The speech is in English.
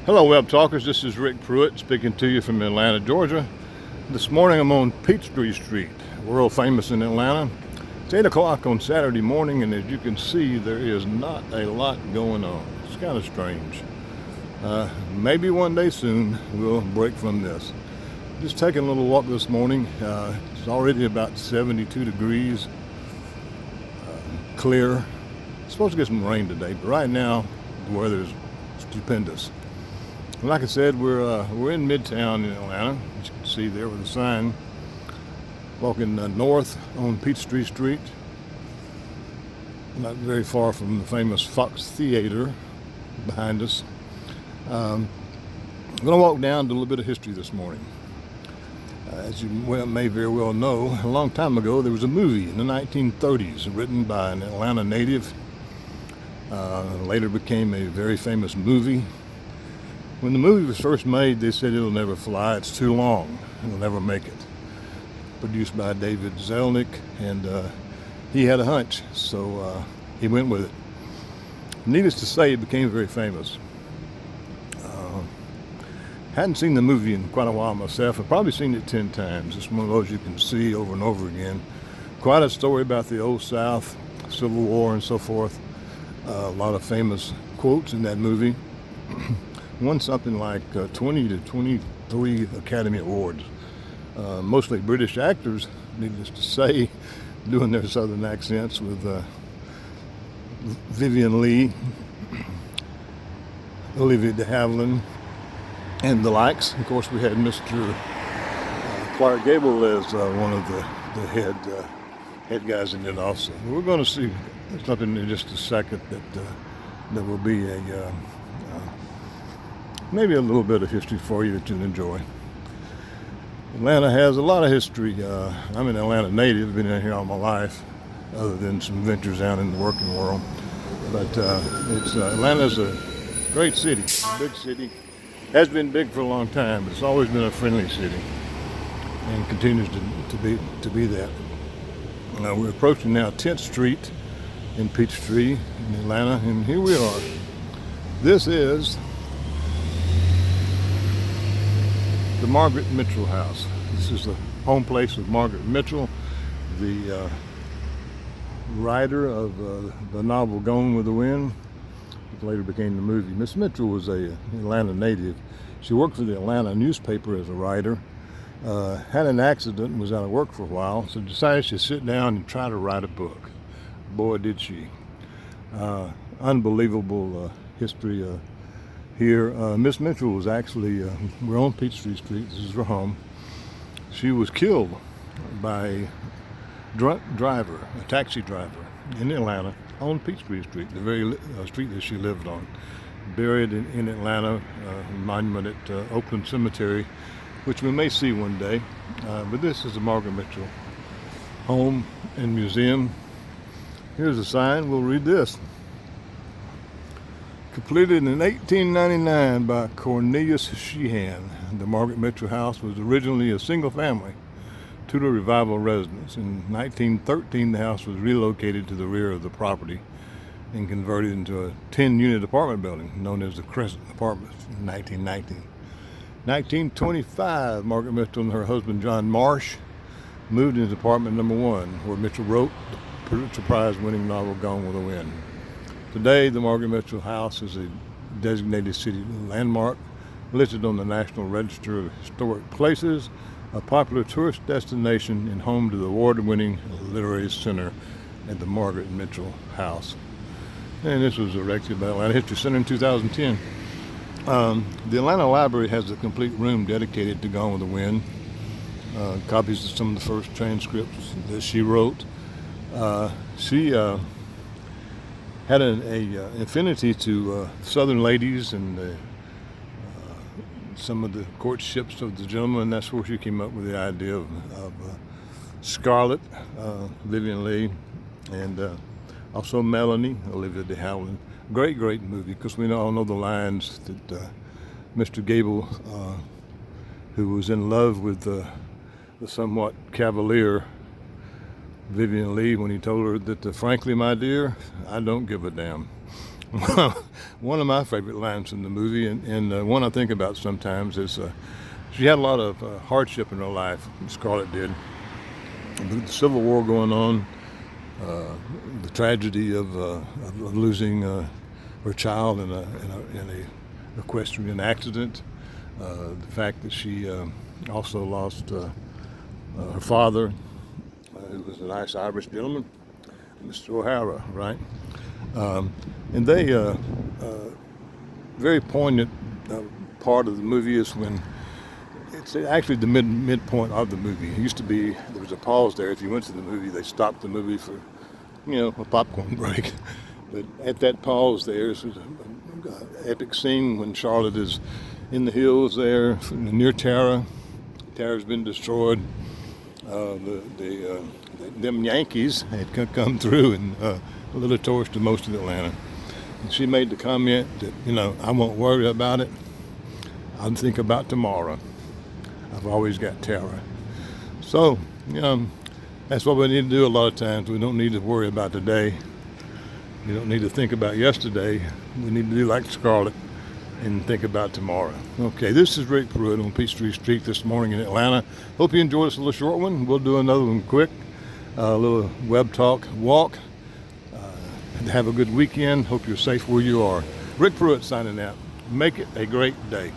Hello, Web Talkers. This is Rick Pruitt speaking to you from Atlanta, Georgia. This morning I'm on Peachtree Street, world famous in Atlanta. It's 8 o'clock on Saturday morning, and as you can see, there is not a lot going on. It's kind of strange. Maybe one day soon we'll break from this. Just taking a little walk this morning. It's already about 72 degrees, clear. It's supposed to get some rain today, but right now the weather is stupendous. Like I said, we're in Midtown in Atlanta, as you can see there with the sign. Walking north on Peachtree Street, not very far from the famous Fox Theater behind us. I'm going to walk down to a little bit of history this morning. As you may very well know, a long time ago there was a movie in the 1930s written by an Atlanta native. Later became a very famous movie. When the movie was first made, they said it'll never fly, it's too long, it'll never make it. Produced by David Zelnick, and he had a hunch, so he went with it. Needless to say, it became very famous. Hadn't seen the movie in quite a while myself. I've probably seen it 10 times. It's one of those you can see over and over again. Quite a story about the Old South, Civil War, and so forth. A lot of famous quotes in that movie. Won something like 20 to 23 Academy Awards. Mostly British actors, needless to say, doing their southern accents with Vivian Leigh, Olivia de Havilland, and the likes. Of course, we had Mr. Clark Gable as one of the head guys in it also. We're going to see something in just a second that will be maybe a little bit of history for you that you'll enjoy. Atlanta has a lot of history. I'm an Atlanta native, been in here all my life, other than some ventures out in the working world. But Atlanta's a great city, big city. Has been big for a long time, but it's always been a friendly city, and continues to be that. We're approaching now 10th Street in Peachtree in Atlanta, and here we are. This is the Margaret Mitchell House. This is the home place of Margaret Mitchell, the writer of the novel Gone with the Wind, which later became the movie. Miss Mitchell was an Atlanta native. She worked for the Atlanta newspaper as a writer, had an accident and was out of work for a while, so decided to sit down and try to write a book. Boy, did she. Unbelievable history here. Miss Mitchell was actually, we're on Peachtree Street, this is her home. She was killed by a drunk driver, a taxi driver in Atlanta on Peachtree Street, the very street that she lived on. Buried in Atlanta, monument at Oakland Cemetery, which we may see one day. But this is the Margaret Mitchell home and museum. Here's a sign, we'll read this. Completed in 1899 by Cornelius Sheehan, the Margaret Mitchell House was originally a single-family Tudor Revival residence. In 1913, the house was relocated to the rear of the property and converted into a 10-unit apartment building known as the Crescent Apartments in 1919. 1925, Margaret Mitchell and her husband John Marsh moved into apartment number 1, where Mitchell wrote the Pulitzer Prize-winning novel Gone with the Wind. Today, the Margaret Mitchell House is a designated city landmark, listed on the National Register of Historic Places, a popular tourist destination, and home to the award-winning literary center at the Margaret Mitchell House. And this was erected by Atlanta History Center in 2010. The Atlanta Library has a complete room dedicated to Gone with the Wind. Copies of some of the first transcripts that she wrote. She had an affinity to Southern ladies and some of the courtships of the gentlemen. That's where she came up with the idea of Scarlett, Vivian Leigh, and also Melanie, Olivia de Havilland. Great movie, because we all know the lines that Mr. Gable, who was in love with the somewhat cavalier Vivian Leigh, when he told her that, frankly, my dear, I don't give a damn. One of my favorite lines from the movie, and one I think about sometimes, is she had a lot of hardship in her life. Scarlett did. The Civil War going on, the tragedy of losing her child in a equestrian accident, the fact that she also lost her father, who was a nice Irish gentleman, Mr. O'Hara, right? And they, very poignant part of the movie is when it's actually the midpoint of the movie. It used to be, there was a pause there. If you went to the movie, they stopped the movie for, a popcorn break. But at that pause there is an epic scene when Charlotte is in the hills there near Tara. Tara's been destroyed. Them Yankees had come through and a little torch to most of Atlanta. And she made the comment that, I won't worry about it. I'll think about tomorrow. I've always got Tara. So, that's what we need to do a lot of times. We don't need to worry about today. We don't need to think about yesterday. We need to do like Scarlett and think about tomorrow. Okay, this is Rick Pruitt on Peachtree Street this morning in Atlanta. Hope you enjoyed this little short one. We'll do another one quick, a little web talk walk. Have a good weekend. Hope you're safe where you are. Rick Pruitt signing out. Make it a great day.